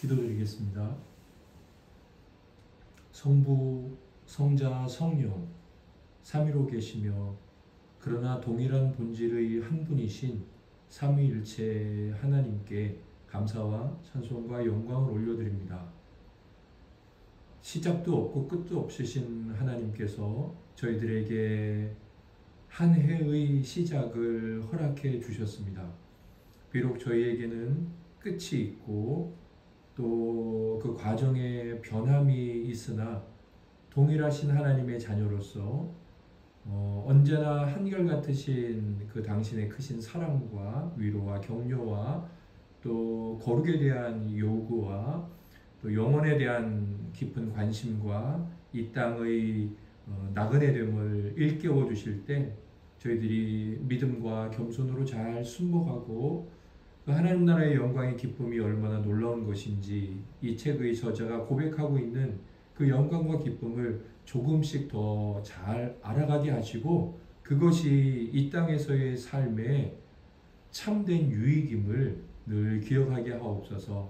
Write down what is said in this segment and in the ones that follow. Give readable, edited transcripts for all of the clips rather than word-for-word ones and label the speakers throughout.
Speaker 1: 기도드리겠습니다. 성부, 성자, 성령 삼위로 계시며 그러나 동일한 본질의 한 분이신 삼위일체 하나님께 감사와 찬송과 영광을 올려드립니다. 시작도 없고 끝도 없으신 하나님께서 저희들에게 한 해의 시작을 허락해 주셨습니다. 비록 저희에게는 끝이 있고 또 그 과정에 변함이 있으나 동일하신 하나님의 자녀로서 언제나 한결같으신 그 당신의 크신 사랑과 위로와 격려와 또 거룩에 대한 요구와 또 영혼에 대한 깊은 관심과 이 땅의 나그네 됨을 일깨워 주실 때 저희들이 믿음과 겸손으로 잘 순복하고 그 하나님 나라의 영광의 기쁨이 얼마나 놀라운 것인지 이 책의 저자가 고백하고 있는 그 영광과 기쁨을 조금씩 더 잘 알아가게 하시고 그것이 이 땅에서의 삶의 참된 유익임을 늘 기억하게 하옵소서.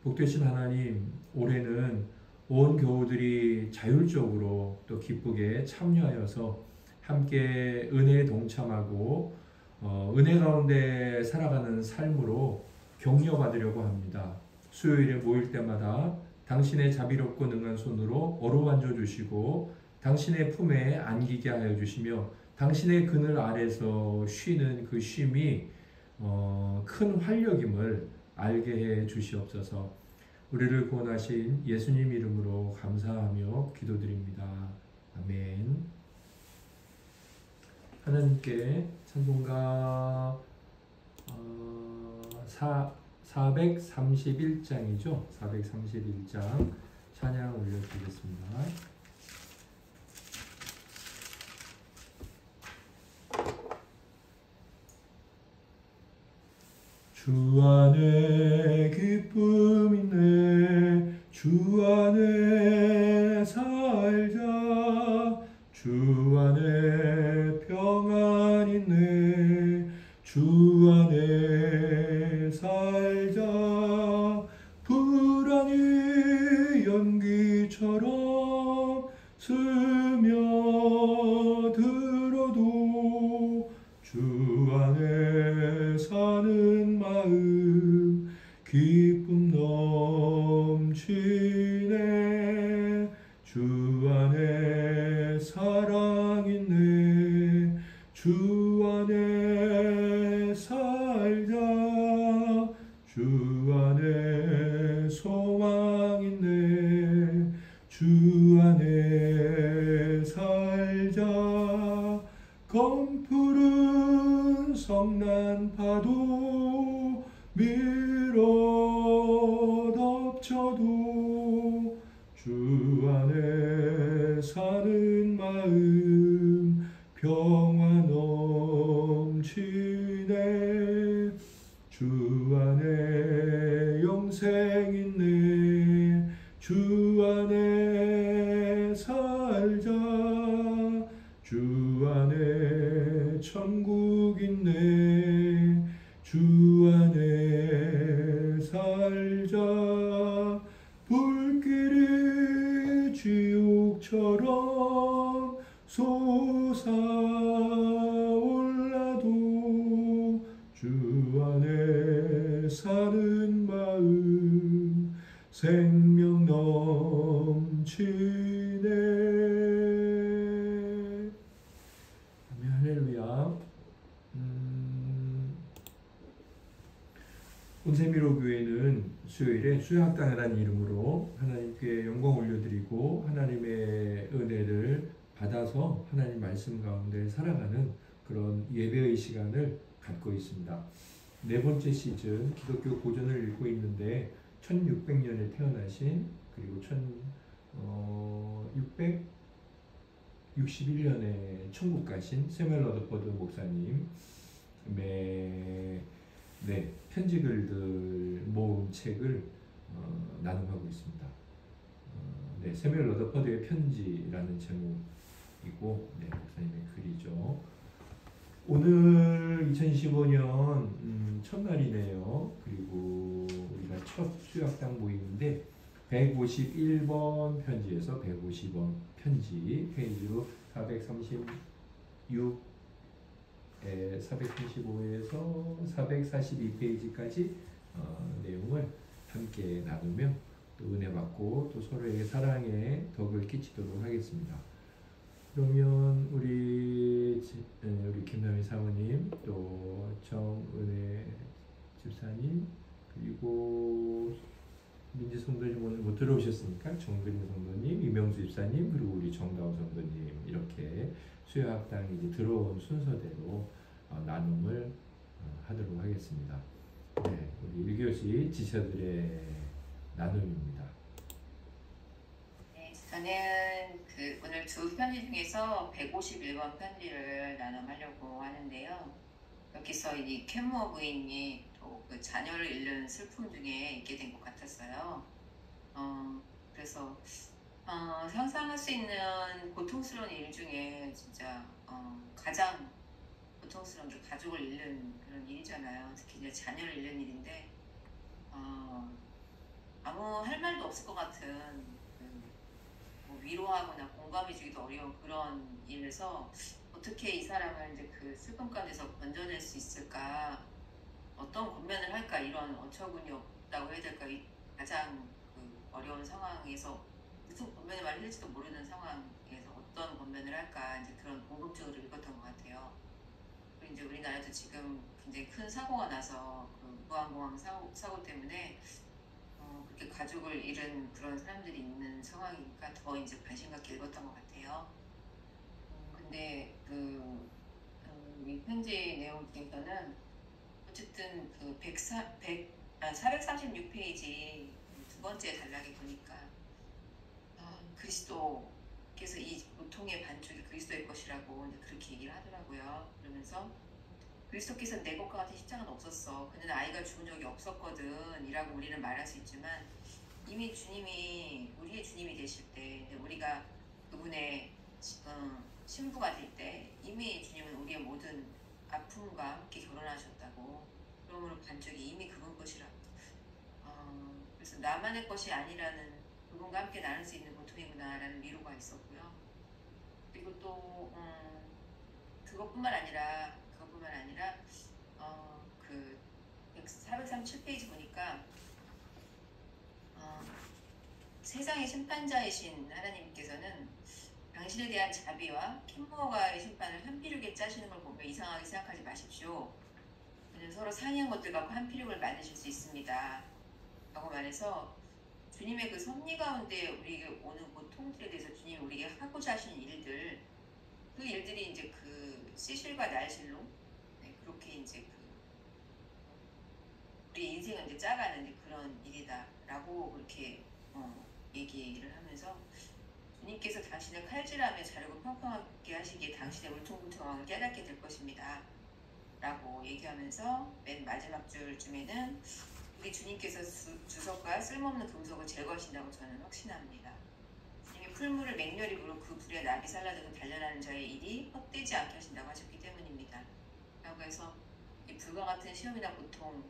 Speaker 1: 복되신 하나님, 올해는 온 교우들이 자율적으로 또 기쁘게 참여하여서 함께 은혜에 동참하고 은혜 가운데 살아가는 삶으로 격려받으려고 합니다. 수요일에 모일 때마다 당신의 자비롭고 능한 손으로 어루만져 주시고 당신의 품에 안기게 하여 주시며 당신의 그늘 아래서 쉬는 그 쉼이 큰 활력임을 알게 해 주시옵소서. 우리를 구원하신 예수님 이름으로 감사하며 기도드립니다. 아멘. 하나님께 찬송가 431장이죠. 431장 찬양 올려드리겠습니다. 주 안에 기쁨 있네 주 안에 살자 주 안에 평안 있네 주 안에 살자 불안이 연기처럼 스며들어도 주 안에 사는 마음 기쁨 넘치네 주 안에 사랑 있네 주 안에 살자 주 안에 소망 있네 주 안에 살자 검푸른 성난 파도 밀어 덮쳐도 주 안에 사는 마음 평화 넘치네 주 안에 영생 있네 주 안에 살자 주 안에 천국 있네 주 안에 살자 불길이 지옥처럼 솟아올라도 주 안에 사는 마음 생명 넘치네. 할렐루야. 온세미로 교회는 수요일에 수요학당이라는 이름으로 하나님께 영광 올려드리고 하나님의 은혜를 받아서 하나님 말씀 가운데 살아가는 그런 예배의 시간을 갖고 있습니다. 네 번째 시즌 기독교 고전을 읽고 있는데 1600년에 태어나신 그리고 1661년에 천국 가신 세멜 러더퍼드 목사님 편지글들 모음 책을 나눔하고 있습니다. 세멜 러더퍼드의 편지라는 제목이고 목사님의 글이죠. 오늘 2025년 첫날이네요. 그리고 우리가 첫 수요학당 모임인데 151번 편지에서 150번 편지 페이지로 436, 435에서 442페이지까지 내용을 함께 나누며 또 은혜 받고 또 서로에게 사랑의 덕을 끼치도록 하겠습니다. 그러면 우리 김남희 사모님, 또 정은혜 집사님, 그리고 민지 성도님 오늘 못 들어오셨으니까 정근희 성도님, 이명수 집사님, 그리고 우리 정다우 성도님 이렇게 수요학당 이제 들어온 순서대로 나눔을 하도록 하겠습니다. 네, 우리 1교시 지체들의 나눔입니다.
Speaker 2: 네, 저는 오늘 두 편지 중에서 151번 편지를 나눔하려고 하는데요. 여기서 이 캔모 부인이 또 그 자녀를 잃는 슬픔 중에 있게 된 것 같았어요. 그래서 상상할 수 있는 고통스러운 일 중에 진짜 가장 고통스러운 게 가족을 잃는 그런 일이잖아요. 특히 이제 자녀를 잃는 일인데 아무 할 말도 없을 것 같은 뭐 위로하거나 공감해주기도 어려운 그런 일에서 어떻게 이 사람을 이제 그 슬픔 가운데서 건져낼 수 있을까, 어떤 권면을 할까, 이런 어처구니 없다고 해야 될까, 가장 그 어려운 상황에서 무슨 권면을 말할지도 모르는 상황에서 어떤 권면을 할까, 이제 그런 궁금증을 읽었던 것 같아요. 그리고 이제 우리나라도 지금 굉장히 큰 사고가 나서 그 무항공항 사고 때문에 그렇게 가족을 잃은 그런 사람들이 있는 상황이니까 더 이제 관심 갖게 읽었던 것 같아요. 근데 이 편지 내용 중에서는 어쨌든 그 436페이지 두 번째 단락에 보니까 그리스도께서 이 고통의 반쪽이 그리스도의 것이라고 이제 그렇게 얘기를 하더라고요. 그러면서 그리스도께서 내 것과 같은 십자가는 없었어. 그는 아이가 죽은 적이 없었거든. 이라고 우리는 말할 수 있지만 이미 주님이 우리의 주님이 되실 때, 우리가 그분의 신부가 될 때 이미 주님은 우리의 모든 아픔과 함께 결혼하셨다고. 그러므로 반쪽이 이미 그분 것이라고. 그래서 나만의 것이 아니라는, 그분과 함께 나눌 수 있는 고통이구나라는 위로가 있었고요. 그리고 또 그것뿐만 아니라 그 437페이지 보니까 세상의 심판자이신 하나님께서는 당신에 대한 자비와 캔모어가의 심판을 한피륙에 짜시는 걸 보며 이상하게 생각하지 마십시오. 그는 서로 상이한 것들 갖고 한피륙을 만드실 수 있습니다. 라고 말해서 주님의 그 섭리 가운데 우리에게 오는 고통들에 대해서 주님이 우리에게 하고자 하시는 일들, 그 일들이 이제 그 시실과 날실로 그렇게 이제 우리 인생을 이제 짜가는 이제 그런 일이다라고 그렇게 얘기를 하면서 주님께서 당신을 칼질하며 자르고 평평하게 하시기에 당신의 울퉁불퉁함을 깨닫게 될 것입니다. 라고 얘기하면서 맨 마지막 줄쯤에는 우리 주님께서 주석과 쓸모없는 금속을 제거하신다고 저는 확신합니다. 주님이 풀물을 맹렬히 불어 그 불에 나비 살라져서 단련하는 자의 일이 헛되지 않게 하신다고 하셨기 때문입니다. 라고 해서 이 불과 같은 시험이나 고통이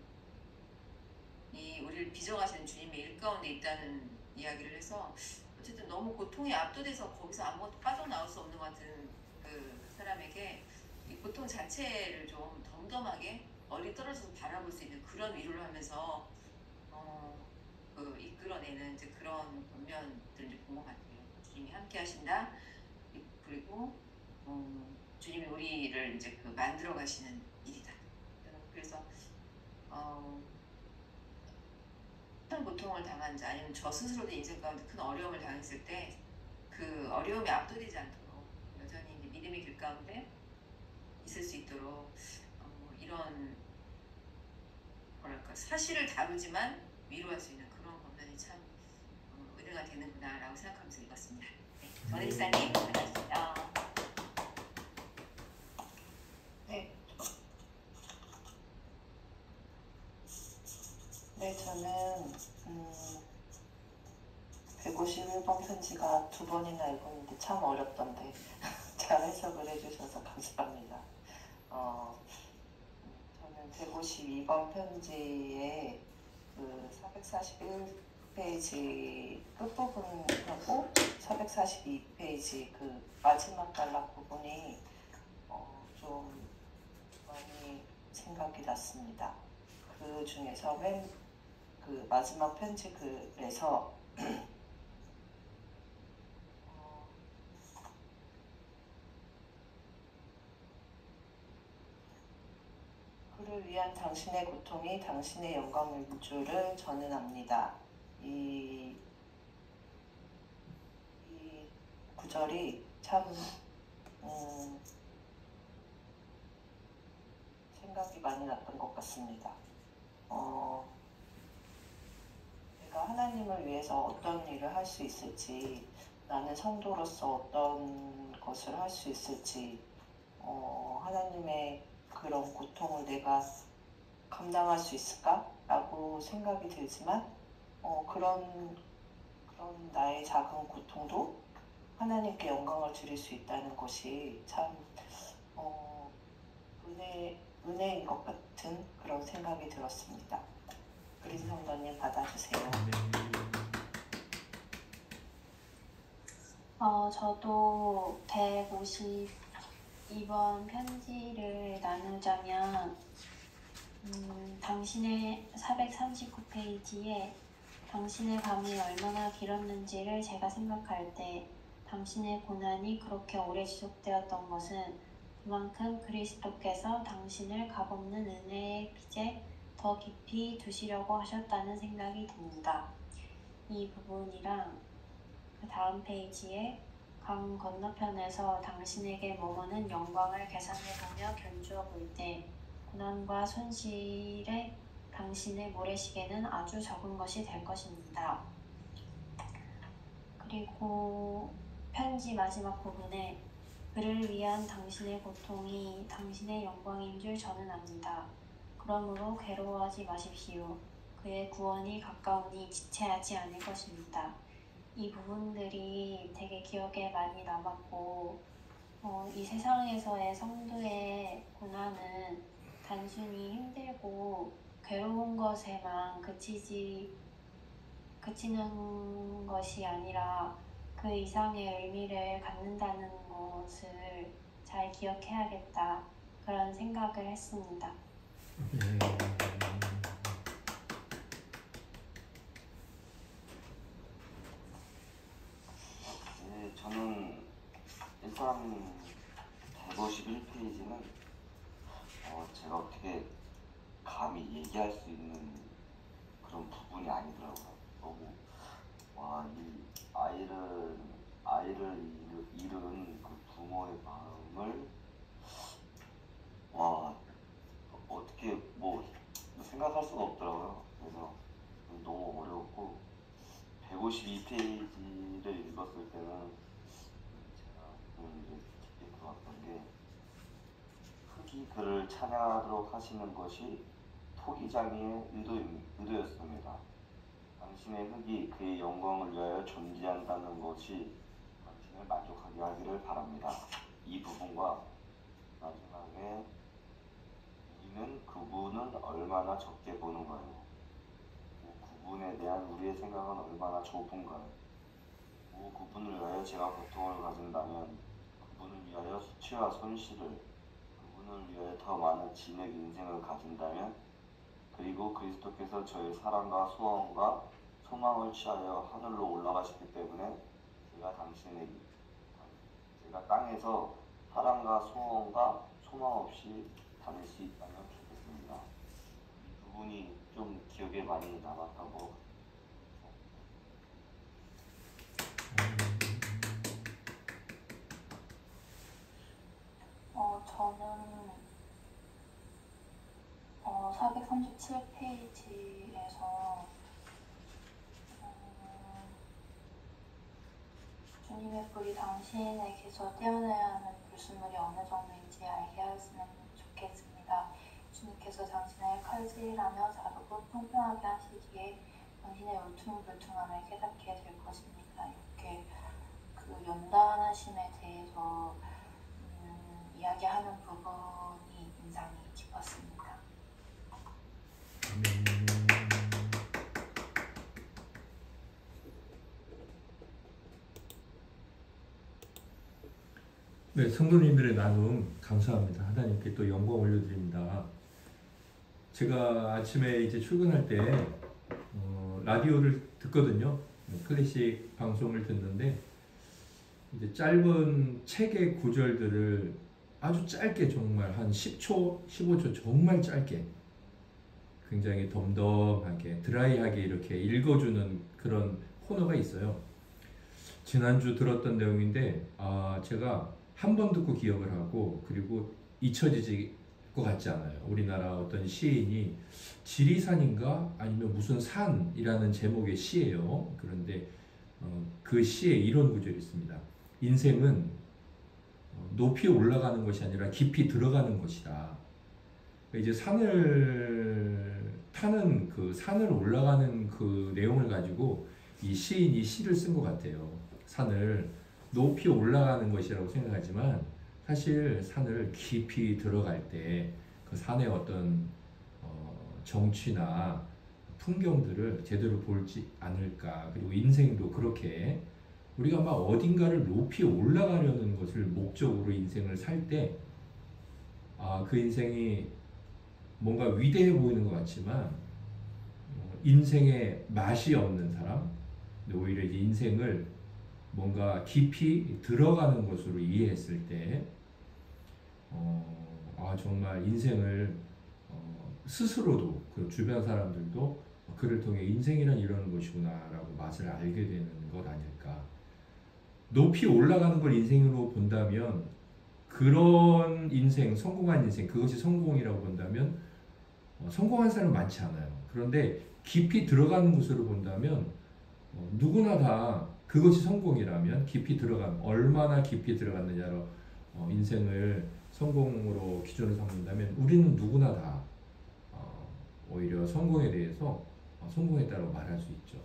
Speaker 2: 우리를 빚어가시는 주님의 일 가운데 있다는 이야기를 해서 어쨌든 너무 고통에 압도돼서 거기서 아무것도 빠져나올 수 없는 것 같은 그 사람에게 이 고통 자체를 좀 덤덤하게 멀리 떨어져서 바라볼 수 있는 그런 위로를 하면서 이끌어내는 이제 그런 권면들을 본 것 같아요. 주님이 함께 하신다. 그리고 주님이 우리를 이제 그 만들어 가시는 일이다. 그래서 큰 고통을 당한 자, 아니면 저 스스로도 인생 가운데 큰 어려움을 당했을 때 그 어려움에 압도되지 않도록 여전히 이제 믿음의 길 가운데 있을 수 있도록 이런 뭐랄까 사실을 다루지만 위로할 수 있는 그런 권면이 참 은혜가 되는구나라고 생각하면서 읽었습니다. 네, 정은희 집사님 반갑습니다.
Speaker 3: 네, 저는 151번 편지가 두 번이나 읽었는데 참 어렵던데 잘 해석을 해주셔서 감사합니다. 저는 152번 편지에 그 441페이지 끝부분하고 442페이지 그 마지막 단락 부분이 좀 많이 생각이 났습니다. 그 중에서 맨 그 마지막 편지 글에서 그를 위한 당신의 고통이 당신의 영광일 줄을 저는 압니다. 이 구절이 참 생각이 많이 났던 것 같습니다. 내가 하나님을 위해서 어떤 일을 할 수 있을지, 나는 성도로서 어떤 것을 할 수 있을지, 하나님의 그런 고통을 내가 감당할 수 있을까? 라고 생각이 들지만 그런 나의 작은 고통도 하나님께 영광을 드릴 수 있다는 것이 참 은혜인 것 같은 그런 생각이 들었습니다. 그린 성도님 받아주세요.
Speaker 4: 저도 152번 편지를 나누자면 당신의 439페이지에 당신의 밤이 얼마나 길었는지를 제가 생각할 때 당신의 고난이 그렇게 오래 지속되었던 것은 그만큼 그리스도께서 당신을 값없는 은혜의 빚에 더 깊이 두시려고 하셨다는 생각이 듭니다. 이 부분이랑 그 다음 페이지에 강 건너편에서 당신에게 머무는 영광을 계산해보며 견주어 볼 때 고난과 손실에 당신의 모래시계는 아주 적은 것이 될 것입니다. 그리고 편지 마지막 부분에 그를 위한 당신의 고통이 당신의 영광인 줄 저는 압니다. 그러므로 괴로워하지 마십시오. 그의 구원이 가까우니 지체하지 않을 것입니다. 이 부분들이 되게 기억에 많이 남았고 이 세상에서의 성도의 고난은 단순히 힘들고 괴로운 것에만 그치는 것이 아니라 그 이상의 의미를 갖는다는 것을 잘 기억해야겠다, 그런 생각을 했습니다.
Speaker 5: 네, 저는 일단 151페이지는 제가 어떻게 감히 얘기할 수 있는 그런 부분이 아니더라고요. 너무 이 아이를 잃은 그 부모의 마음을 어떻게 생각할 수가 없더라고요. 그래서 너무 어려웠고 152페이지를 읽었을 때는 제가 이제 깊게 들어왔던 게 흙이 그를 찬양하도록 하시는 것이 토기장이의 의도였습니다. 당신의 흙이 그의 영광을 위하여 존재한다는 것이 당신을 만족하게 하기를 바랍니다. 이 부분과 마지막에 우리는 그분은 얼마나 적게 보는가요? 그분에 대한 우리의 생각은 얼마나 좁은가요? 그분을 위하여 제가 고통을 가진다면, 그분을 위하여 수치와 손실을, 그분을 위하여 더 많은 진액 인생을 가진다면, 그리고 그리스도께서 저의 사랑과 소원과 소망을 취하여 하늘로 올라가셨기 때문에 제가 땅에서 사랑과 소원과 소망 없이 다닐 수 있다면 좋겠습니다. 이 부분이 좀 기억에 많이 남았다고.
Speaker 4: 저는 437페이지에서 주님의 불이 당신에게서 떼어내야 하는 불순물이 어느 정도인지 알게 하였으면 좋겠습니다. 주님께서 당신을 칼질하며 자르고 평평하게 하실 뒤에 당신의 울퉁불퉁함을 깨닫게 될 것입니다. 이렇게 그 연단하심에 대해서 이야기하는 부분이 싶었습니다.
Speaker 1: 네, 성도님들의 나눔 감사합니다. 하나님께 또 영광 올려드립니다. 제가 아침에 이제 출근할 때 라디오를 듣거든요. 클래식 방송을 듣는데 이제 짧은 책의 구절들을 아주 짧게 정말 한 10초, 15초 정말 짧게 굉장히 덤덤하게 드라이하게 이렇게 읽어주는 그런 코너가 있어요. 지난주 들었던 내용인데 제가 한 번 듣고 기억을 하고 그리고 잊혀지지 것 같지 않아요. 우리나라 어떤 시인이 지리산인가 아니면 무슨 산이라는 제목의 시예요. 그런데 그 시에 이런 구절이 있습니다. 인생은 높이 올라가는 것이 아니라 깊이 들어가는 것이다. 이제 산을 타는 그 산을 올라가는 그 내용을 가지고 이 시인이 시를 쓴 것 같아요. 산을 높이 올라가는 것이라고 생각하지만 사실 산을 깊이 들어갈 때 그 산의 어떤 정취나 풍경들을 제대로 볼지 않을까. 그리고 인생도 그렇게 우리가 막 어딘가를 높이 올라가려는 것을 목적으로 인생을 살 때 그 인생이 뭔가 위대해 보이는 것 같지만 인생에 맛이 없는 사람, 근데 오히려 이제 인생을 뭔가 깊이 들어가는 것으로 이해했을 때 정말 인생을 스스로도 그 주변 사람들도 그를 통해 인생이란 이런 것이구나 라고 맛을 알게 되는 것 아닐까. 높이 올라가는 걸 인생으로 본다면 그런 인생, 성공한 인생, 그것이 성공이라고 본다면 성공한 사람은 많지 않아요. 그런데 깊이 들어가는 것으로 본다면 누구나 다 그것이 성공이라면 깊이 들어간 얼마나 깊이 들어갔느냐로 인생을 성공으로 기준을 삼는다면 우리는 누구나 다 오히려 성공에 대해서 성공했다고 말할 수 있죠.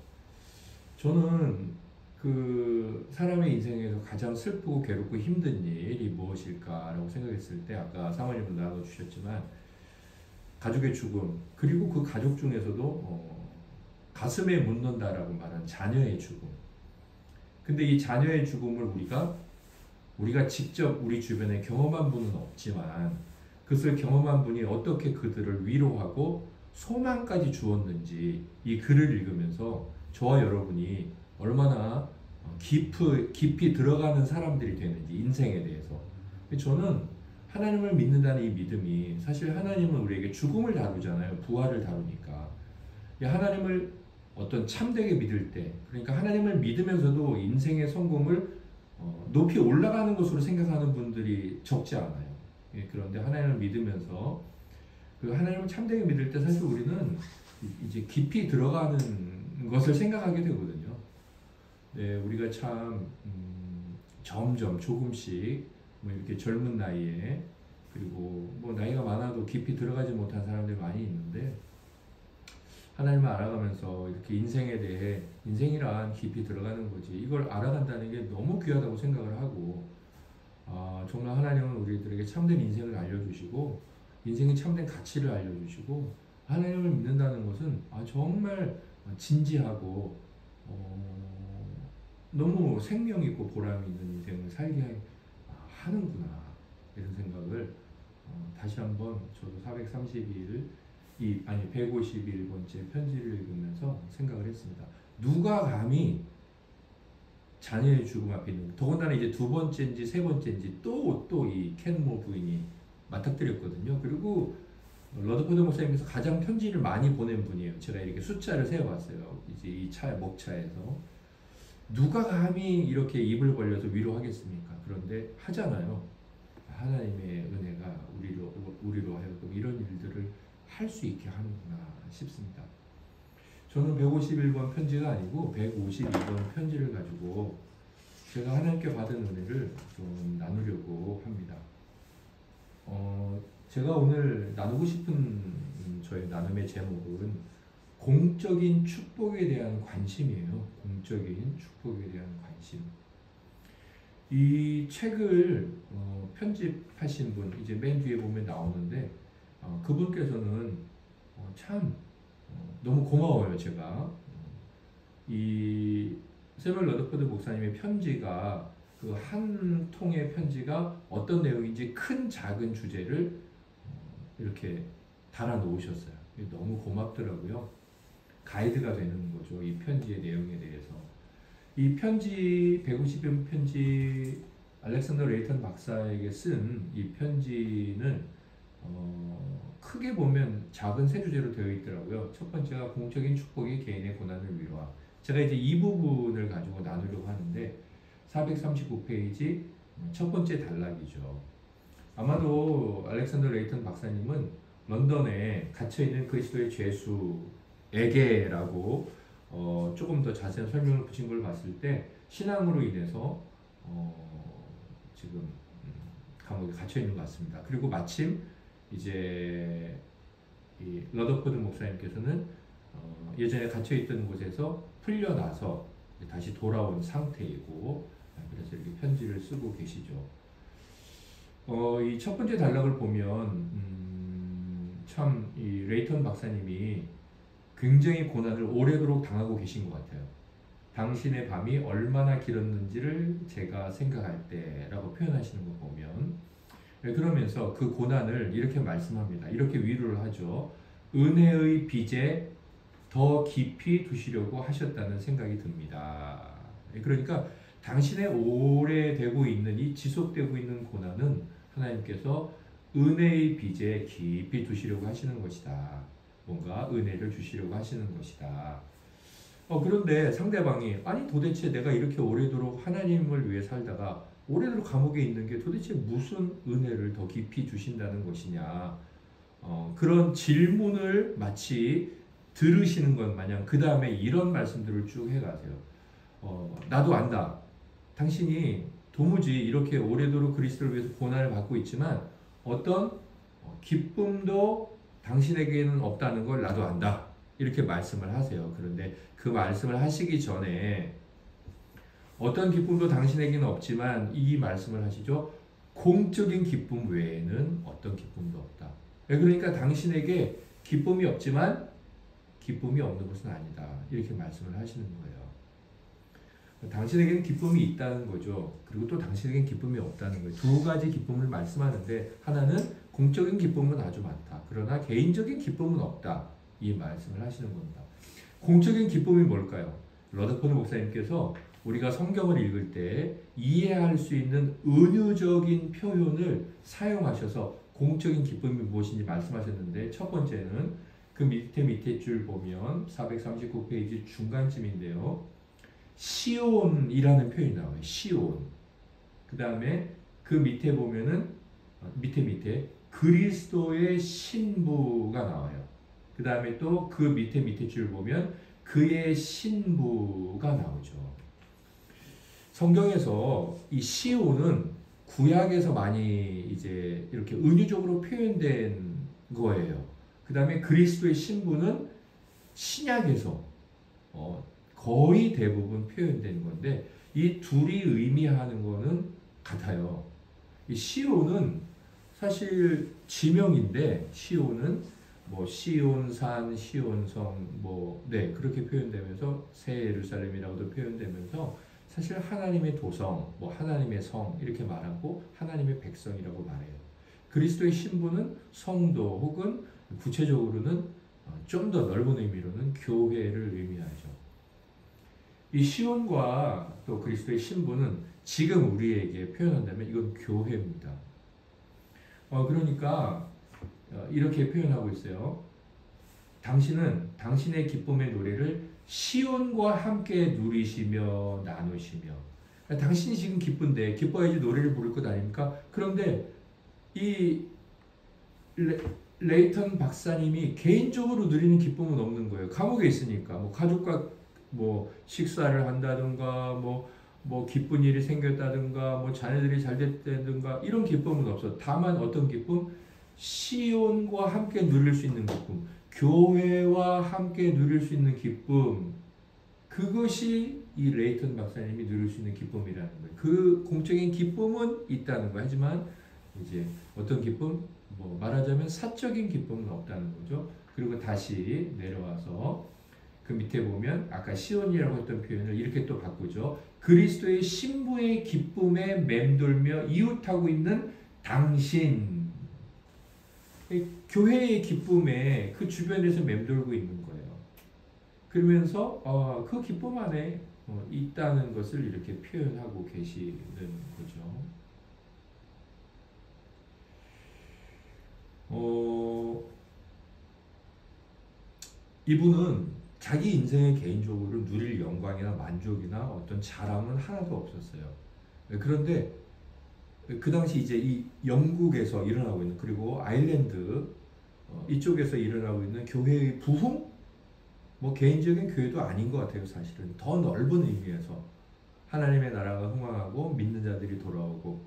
Speaker 1: 저는 그 사람의 인생에서 가장 슬프고 괴롭고 힘든 일이 무엇일까라고 생각했을 때 아까 사모님은 나눠주셨지만 가족의 죽음 그리고 그 가족 중에서도 가슴에 묻는다라고 말한 자녀의 죽음. 근데 이 자녀의 죽음을 우리가 직접 우리 주변에 경험한 분은 없지만 그것을 경험한 분이 어떻게 그들을 위로하고 소망까지 주었는지 이 글을 읽으면서 저와 여러분이 얼마나 깊이 들어가는 사람들이 되는지 인생에 대해서 저는 하나님을 믿는다는 이 믿음이 사실 하나님은 우리에게 죽음을 다루잖아요. 부활을 다루니까 하나님을 어떤 참되게 믿을 때 그러니까 하나님을 믿으면서도 인생의 성공을 높이 올라가는 것으로 생각하는 분들이 적지 않아요. 그런데 하나님을 믿으면서 그 하나님을 참되게 믿을 때 사실 우리는 이제 깊이 들어가는 것을 생각하게 되거든요. 네, 우리가 참 점점 조금씩 뭐 이렇게 젊은 나이에 그리고 뭐 나이가 많아도 깊이 들어가지 못한 사람들이 많이 있는데 하나님을 알아가면서 이렇게 인생에 대해 인생이란 깊이 들어가는 거지 이걸 알아간다는 게 너무 귀하다고 생각을 하고 정말 하나님은 우리들에게 참된 인생을 알려주시고 인생의 참된 가치를 알려주시고 하나님을 믿는다는 것은 정말 진지하고 너무 생명 있고 보람 있는 인생을 살게 하는구나 이런 생각을 다시 한번 저도 151번째 편지를 읽으면서 생각을 했습니다. 누가 감히 자녀의 죽음 앞에 있는 더군다나 이제 두 번째인지 세 번째인지 또 이 켄모 부인이 맞닥뜨렸거든요. 그리고 러드포드 목사님께서 가장 편지를 많이 보낸 분이에요. 제가 이렇게 숫자를 세어봤어요. 이제 이 목차에서 누가 감히 이렇게 입을 벌려서 위로하겠습니까? 그런데 하잖아요. 하나님의 은혜가 우리로 하여금 이런 일들을 할 수 있게 하는구나 싶습니다. 저는 151번 편지가 아니고 152번 편지를 가지고 제가 하나님께 받은 은혜를 좀 나누려고 합니다. 제가 오늘 나누고 싶은 저의 나눔의 제목은 공적인 축복에 대한 관심이에요. 공적인 축복에 대한 관심. 이 책을 편집하신 분, 이제 맨 뒤에 보면 나오는데 그분께서는 참 너무 고마워요. 제가 이 세멀 러더포드 목사님의 편지가 그 한 통의 편지가 어떤 내용인지 큰 작은 주제를 이렇게 달아 놓으셨어요. 너무 고맙더라고요. 가이드가 되는 거죠. 이 편지의 내용에 대해서. 이 편지 150편 편지 알렉산더 레이턴 박사에게 쓴 이 편지는 크게 보면 작은 세 주제로 되어 있더라고요. 첫 번째가 공적인 축복이 개인의 고난을 위로하. 제가 이제 이 부분을 가지고 나누려고 하는데 439페이지 첫 번째 단락이죠. 아마도 알렉산더 레이턴 박사님은 런던에 갇혀있는 그리스도의 죄수에게라고 조금 더 자세한 설명을 붙인 걸 봤을 때 신앙으로 인해서 지금 감옥에 갇혀 있는 것 같습니다. 그리고 마침 이제 이 러더포드 목사님께서는 예전에 갇혀 있던 곳에서 풀려나서 다시 돌아온 상태이고, 그래서 이렇게 편지를 쓰고 계시죠. 이 첫 번째 단락을 보면 참 이 레이턴 박사님이 굉장히 고난을 오래도록 당하고 계신 것 같아요. 당신의 밤이 얼마나 길었는지를 제가 생각할 때라고 표현하시는 거 보면, 그러면서 그 고난을 이렇게 말씀합니다. 이렇게 위로를 하죠. 은혜의 빚에 더 깊이 두시려고 하셨다는 생각이 듭니다. 그러니까 당신의 오래되고 있는 이 지속되고 있는 고난은 하나님께서 은혜의 빚에 깊이 두시려고 하시는 것이다. 뭔가 은혜를 주시려고 하시는 것이다. 그런데 상대방이 아니 도대체 내가 이렇게 오래도록 하나님을 위해 살다가 오래도록 감옥에 있는 게 도대체 무슨 은혜를 더 깊이 주신다는 것이냐, 그런 질문을 마치 들으시는 것 마냥 그 다음에 이런 말씀들을 쭉 해가세요. 나도 안다. 당신이 도무지 이렇게 오래도록 그리스도를 위해서 고난을 받고 있지만 어떤 기쁨도 당신에게는 없다는 걸 나도 안다. 이렇게 말씀을 하세요. 그런데 그 말씀을 하시기 전에 어떤 기쁨도 당신에게는 없지만 이 말씀을 하시죠. 공적인 기쁨 외에는 어떤 기쁨도 없다. 그러니까 당신에게 기쁨이 없지만 기쁨이 없는 것은 아니다. 이렇게 말씀을 하시는 거예요. 당신에게는 기쁨이 있다는 거죠. 그리고 또 당신에게는 기쁨이 없다는 거예요. 두 가지 기쁨을 말씀하는데 하나는 공적인 기쁨은 아주 많다. 그러나 개인적인 기쁨은 없다. 이 말씀을 하시는 겁니다. 공적인 기쁨이 뭘까요? 러더포드 목사님께서 우리가 성경을 읽을 때 이해할 수 있는 은유적인 표현을 사용하셔서 공적인 기쁨이 무엇인지 말씀하셨는데, 첫 번째는 그 밑에 줄 보면 439페이지 중간쯤인데요. 시온이라는 표현이 나와요. 시온. 그 다음에 그 밑에 보면은 밑에 그리스도의 신부가 나와요. 그 다음에 또 그 밑에 줄 보면 그의 신부가 나오죠. 성경에서 이 시온은 구약에서 많이 이제 이렇게 은유적으로 표현된 거예요. 그 다음에 그리스도의 신부는 신약에서 거의 대부분 표현된 건데 이 둘이 의미하는 거는 같아요. 이 시온은 사실 지명인데 시온은 뭐 시온산, 시온성 그렇게 표현되면서 새 예루살렘이라고도 표현되면서 사실 하나님의 도성, 하나님의 성 이렇게 말하고 하나님의 백성이라고 말해요. 그리스도의 신부는 성도 혹은 구체적으로는 좀 더 넓은 의미로는 교회를 의미하죠. 이 시온과 또 그리스도의 신부는 지금 우리에게 표현한다면 이건 교회입니다. 그러니까 이렇게 표현하고 있어요. 당신은 당신의 기쁨의 노래를 시온과 함께 누리시며 나누시며. 당신이 지금 기쁜데 기뻐야지 노래를 부를 것 아닙니까? 그런데 이 레이턴 박사님이 개인적으로 누리는 기쁨은 없는 거예요. 감옥에 있으니까 가족과 식사를 한다든가 기쁜 일이 생겼다든가 자녀들이 잘 됐다든가 이런 기쁨은 없어. 다만 어떤 기쁨? 시온과 함께 누릴 수 있는 기쁨, 교회와 함께 누릴 수 있는 기쁨, 그것이 이 레이턴 박사님이 누릴 수 있는 기쁨이라는 거예요. 그 공적인 기쁨은 있다는 거예요. 하지만 이제 어떤 기쁨? 뭐 말하자면 사적인 기쁨은 없다는 거죠. 그리고 다시 내려와서 그 밑에 보면 아까 시온이라고 했던 표현을 이렇게 또 바꾸죠. 그리스도의 신부의 기쁨에 맴돌며 이웃하고 있는 당신. 교회의 기쁨에 그 주변에서 맴돌고 있는 거예요. 그러면서 그 기쁨 안에 있다는 것을 이렇게 표현하고 계시는 거죠. 이분은 자기 인생에 개인적으로 누릴 영광이나 만족이나 어떤 자랑은 하나도 없었어요. 그런데 그 당시 이제 이 영국에서 일어나고 있는, 그리고 아일랜드 이쪽에서 일어나고 있는 교회의 부흥? 뭐 개인적인 교회도 아닌 것 같아요. 사실은 더 넓은 의미에서 하나님의 나라가 흥왕하고 믿는 자들이 돌아오고,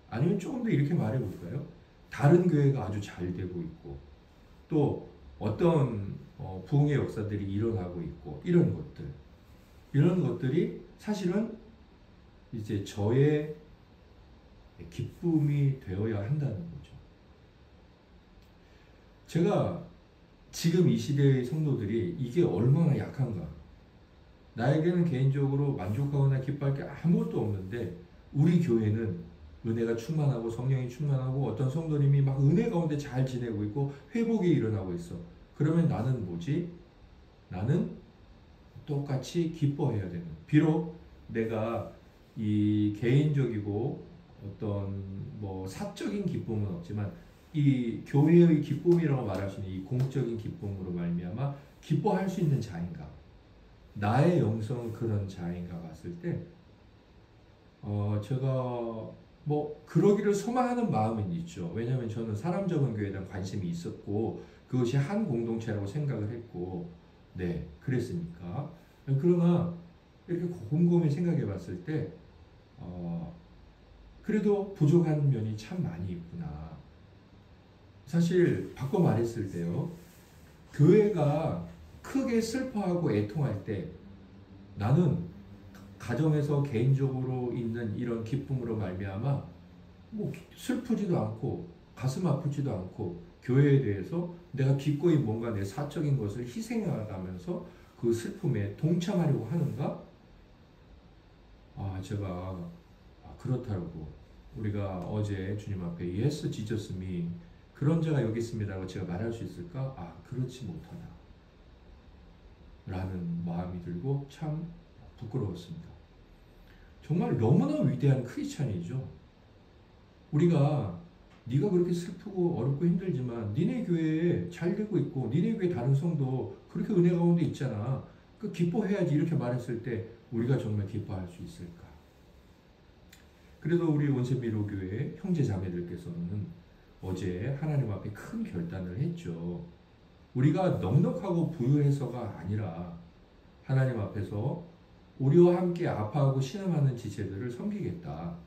Speaker 1: 아니면 조금 더 이렇게 말해볼까요? 다른 교회가 아주 잘 되고 있고, 또 어떤 부흥의 역사들이 일어나고 있고, 이런 것들이 사실은 이제 저의 기쁨이 되어야 한다는 거죠. 제가 지금 이 시대의 성도들이 이게 얼마나 약한가. 나에게는 개인적으로 만족하거나 기뻐할 게 아무것도 없는데, 우리 교회는 은혜가 충만하고 성령이 충만하고 어떤 성도님이 막 은혜 가운데 잘 지내고 있고 회복이 일어나고 있어. 그러면 나는 뭐지? 나는 똑같이 기뻐해야 되는. 비록 내가 이 개인적이고 어떤 뭐 사적인 기쁨은 없지만 이 교회의 기쁨이라고 말할 수 있는 이 공적인 기쁨으로 말미암아 기뻐할 수 있는 자인가, 나의 영성은 그런 자인가 봤을 때 제가 뭐 그러기를 소망하는 마음은 있죠. 왜냐하면 저는 사람 적은 교회에 대한 관심이 있었고 그것이 한 공동체라고 생각을 했고, 네, 그랬으니까. 그러나 이렇게 곰곰이 생각해 봤을 때 그래도 부족한 면이 참 많이 있구나. 사실 바꿔 말했을 때요, 교회가 크게 슬퍼하고 애통할 때 나는 가정에서 개인적으로 있는 이런 기쁨으로 말미암아 뭐 슬프지도 않고 가슴 아프지도 않고, 교회에 대해서 내가 기꺼이 뭔가 내 사적인 것을 희생하면서 그 슬픔에 동참하려고 하는가? 제가 그렇다고 우리가 어제 주님 앞에 Yes, Jesus me, 그런 자가 여기 있습니다라고 제가 말할 수 있을까? 그렇지 못하다 라는 마음이 들고 참 부끄러웠습니다. 정말 너무나 위대한 크리스찬이죠. 우리가 네가 그렇게 슬프고 어렵고 힘들지만 니네 교회에 잘 되고 있고 니네 교회 다른 성도 그렇게 은혜 가운데 있잖아. 그 기뻐해야지, 이렇게 말했을 때 우리가 정말 기뻐할 수 있을까? 그래도 우리 온세미로 교회 형제 자매들께서는 어제 하나님 앞에 큰 결단을 했죠. 우리가 넉넉하고 부유해서가 아니라 하나님 앞에서 우리와 함께 아파하고 신음하는 지체들을 섬기겠다.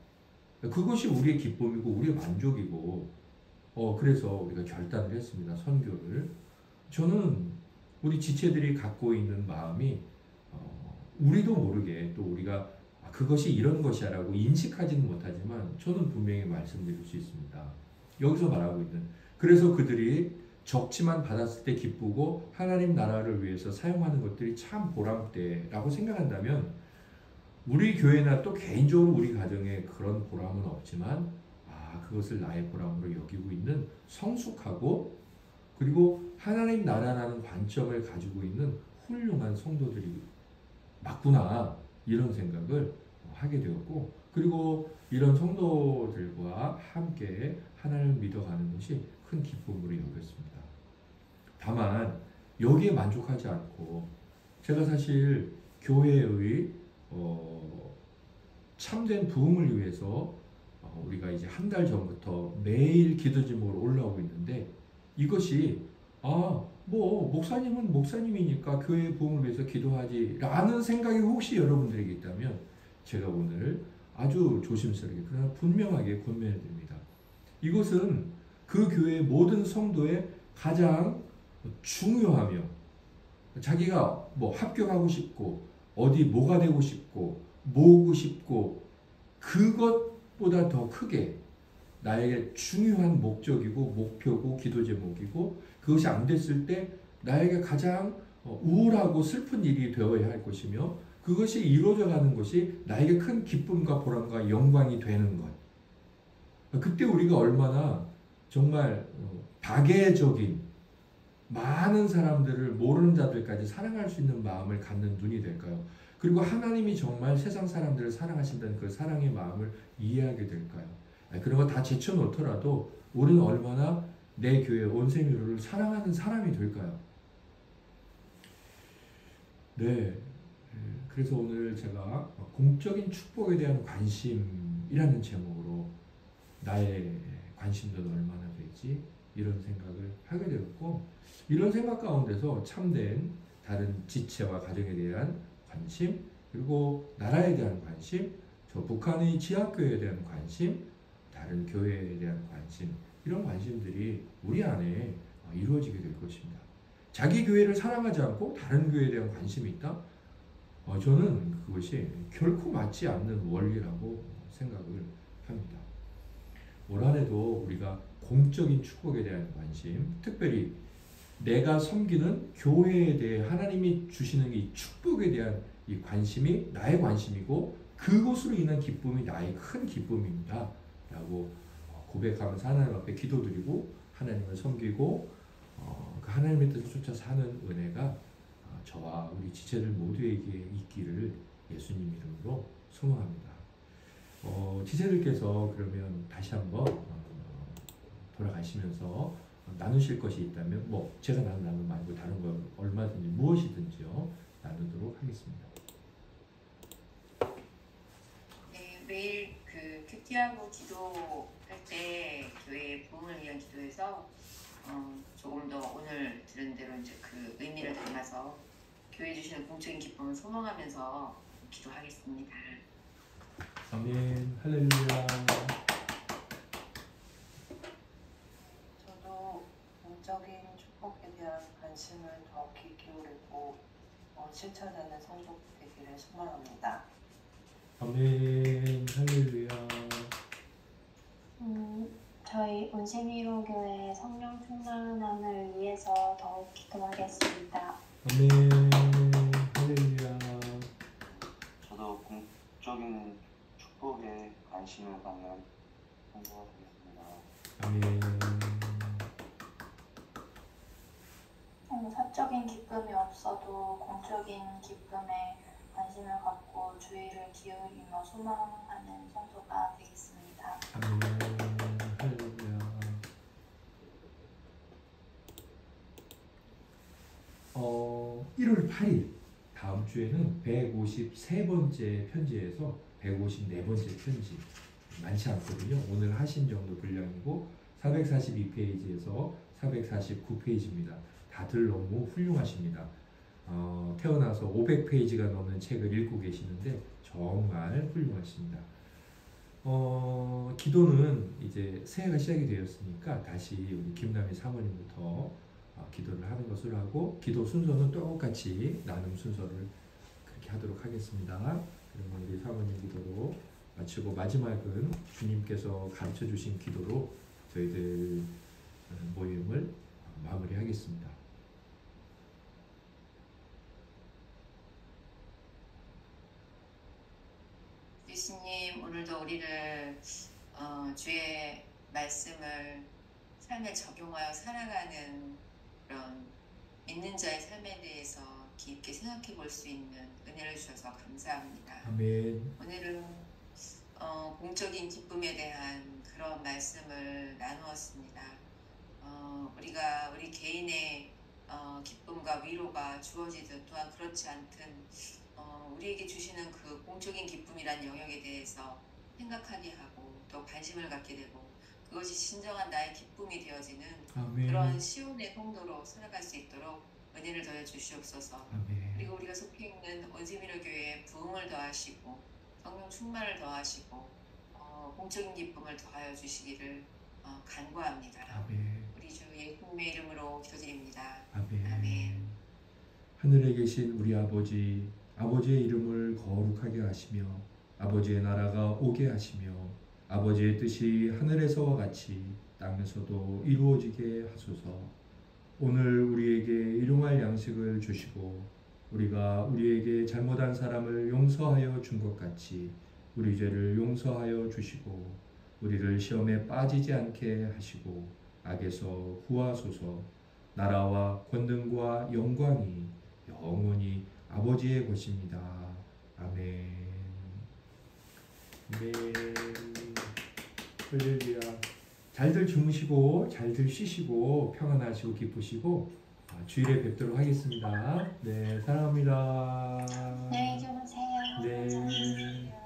Speaker 1: 그것이 우리의 기쁨이고 우리의 만족이고, 그래서 우리가 결단을 했습니다. 선교를. 저는 우리 지체들이 갖고 있는 마음이 우리도 모르게 또 우리가 그것이 이런 것이야 라고 인식하지는 못하지만 저는 분명히 말씀드릴 수 있습니다. 여기서 말하고 있는, 그래서 그들이 적지만 받았을 때 기쁘고 하나님 나라를 위해서 사용하는 것들이 참 보람되라고 생각한다면, 우리 교회나 또 개인적으로 우리 가정에 그런 보람은 없지만 그것을 나의 보람으로 여기고 있는 성숙하고 그리고 하나님 나라라는 관점을 가지고 있는 훌륭한 성도들이 맞구나, 이런 생각을 하게 되었고, 그리고 이런 성도들과 함께 하나님을 믿어가는 것이 큰 기쁨으로 여겼습니다. 다만 여기에 만족하지 않고, 제가 사실 교회의 참된 부흥을 위해서 우리가 이제 한 달 전부터 매일 기도 제목으로 올라오고 있는데, 이것이 뭐 목사님은 목사님이니까 교회 부흥을 위해서 기도하지 라는 생각이 혹시 여러분들에게 있다면 제가 오늘 아주 조심스럽게 그러나 분명하게 권면해 드립니다. 이것은 그 교회의 모든 성도의 가장 중요하며, 자기가 뭐 합격하고 싶고 어디 뭐가 되고 싶고 모으고 싶고 그것보다 더 크게 나에게 중요한 목적이고 목표고 기도 제목이고 그것이 안 됐을 때 나에게 가장 우울하고 슬픈 일이 되어야 할 것이며 그것이 이루어져 가는 것이 나에게 큰 기쁨과 보람과 영광이 되는 것. 그때 우리가 얼마나 정말 박애적인 많은 사람들을 모르는 자들까지 사랑할 수 있는 마음을 갖는 눈이 될까요? 그리고 하나님이 정말 세상 사람들을 사랑하신다는 그 사랑의 마음을 이해하게 될까요? 그런 거 다 제쳐놓더라도 우리는 얼마나 내 교회 온세미로를 사랑하는 사람이 될까요? 네. 그래서 오늘 제가 공적인 축복에 대한 관심이라는 제목으로 나의 관심도는 얼마나 되지? 이런 생각을 하게 되었고 이런 생각 가운데서 참된 다른 지체와 가정에 대한 관심 그리고 나라에 대한 관심 저 북한의 지하교회에 대한 관심 다른 교회에 대한 관심 이런 관심들이 우리 안에 이루어지게 될 것입니다. 자기 교회를 사랑하지 않고 다른 교회에 대한 관심이 있다? 저는 그것이 결코 맞지 않는 원리라고 생각을 합니다. 올 한해도 우리가 공적인 축복에 대한 관심, 특별히 내가 섬기는 교회에 대해 하나님이 주시는 이 축복에 대한 이 관심이 나의 관심이고 그것으로 인한 기쁨이 나의 큰 기쁨입니다. 라고 고백하면서 하나님 앞에 기도드리고 하나님을 섬기고 그 하나님의 뜻을 쫓아 사는 은혜가 저와 우리 지체들 모두에게 있기를 예수님 이름으로 소망합니다. 지체들께서 그러면 다시 한번 돌아가시면서 나누실 것이 있다면 뭐 제가 나누는 말고 다른 거 얼마든지 무엇이든지요 나누도록 하겠습니다.
Speaker 2: 네, 매일 그 큐티하고 기도할 때 교회의 부흥을 위한 기도에서 조금 더 오늘 들은 대로 이제 그 의미를 담아서 교회 주시는 공적인 기쁨을 소망하면서 기도하겠습니다.
Speaker 1: 아멘. 할렐루야.
Speaker 3: 저도 공적인 축복에 대한 관심을 더 깊이 기울이고 실천하는 성도 되기를 소망합니다.
Speaker 1: 아멘. 할렐루야.
Speaker 4: 저희 온세미로 교회 성령 충만함을 위해서 더욱 기도하겠습니다.
Speaker 1: 아멘. 할렐루야.
Speaker 5: 저도 공적인 축복에 관심을 갖는 성도가 되겠습니다.
Speaker 1: 아멘.
Speaker 4: 사적인 기쁨이 없어도 공적인 기쁨에 관심을 갖고 주의를 기울이며 소망하는 성도가 되겠습니다.
Speaker 1: 아멘. 할렐루야. 1월 8일 다음 주에는 153번째 편지에서 154번째 편지 많지 않거든요. 오늘 하신 정도 분량이고 442페이지에서 449페이지입니다. 다들 너무 훌륭하십니다. 태어나서 500페이지가 넘는 책을 읽고 계시는데 정말 훌륭하십니다. 기도는 이제 새해가 시작이 되었으니까 다시 우리 김남희 사모님부터 기도를 하는 것으로 하고 기도 순서는 똑같이 나눔 순서를 그렇게 하도록 하겠습니다. 그러면 우리 사모님 기도로 마치고 마지막은 주님께서 가르쳐 주신 기도로 저희들 모임을 마무리하겠습니다.
Speaker 2: 예수님 오늘도 우리를 주의 말씀을 삶에 적용하여 살아가는 그런 믿는 자의 삶에 대해서 깊게 생각해 볼 수 있는 은혜를 주셔서 감사합니다.
Speaker 1: 아멘.
Speaker 2: 오늘은 공적인 기쁨에 대한 그런 말씀을 나누었습니다. 우리가 우리 개인의 기쁨과 위로가 주어지듯 또한 그렇지 않든 우리에게 주시는 그 공적인 기쁨이란 영역에 대해서 생각하게 하고 또 관심을 갖게 되고 그것이 진정한 나의 기쁨이 되어지는
Speaker 1: 아멘.
Speaker 2: 그런 시온의 성도로 살아갈 수 있도록 은혜를 더해 주시옵소서.
Speaker 1: 아멘.
Speaker 2: 그리고 우리가 속해 있는 온세미로 교회에 부흥을 더하시고 성령 충만을 더하시고 공적인 기쁨을 더하여 주시기를 간구합니다.
Speaker 1: 아멘.
Speaker 2: 우리 주 예수님의 이름으로 기도드립니다.
Speaker 1: 아멘.
Speaker 2: 아멘.
Speaker 1: 하늘에 계신 우리 아버지, 아버지의 이름을 거룩하게 하시며 아버지의 나라가 오게 하시며 아버지의 뜻이 하늘에서와 같이 땅에서도 이루어지게 하소서. 오늘 우리에게 일용할 양식을 주시고 우리가 우리에게 잘못한 사람을 용서하여 준 것 같이 우리 죄를 용서하여 주시고 우리를 시험에 빠지지 않게 하시고 악에서 구하소서. 나라와 권능과 영광이 영원히 아버지의 것입니다. 아멘. 네. 할렐루야. 잘들 주무시고 잘들 쉬시고 평안하시고 기쁘시고 주일에 뵙도록 하겠습니다. 네, 사랑합니다.
Speaker 4: 안녕히 주무세요.
Speaker 1: 네.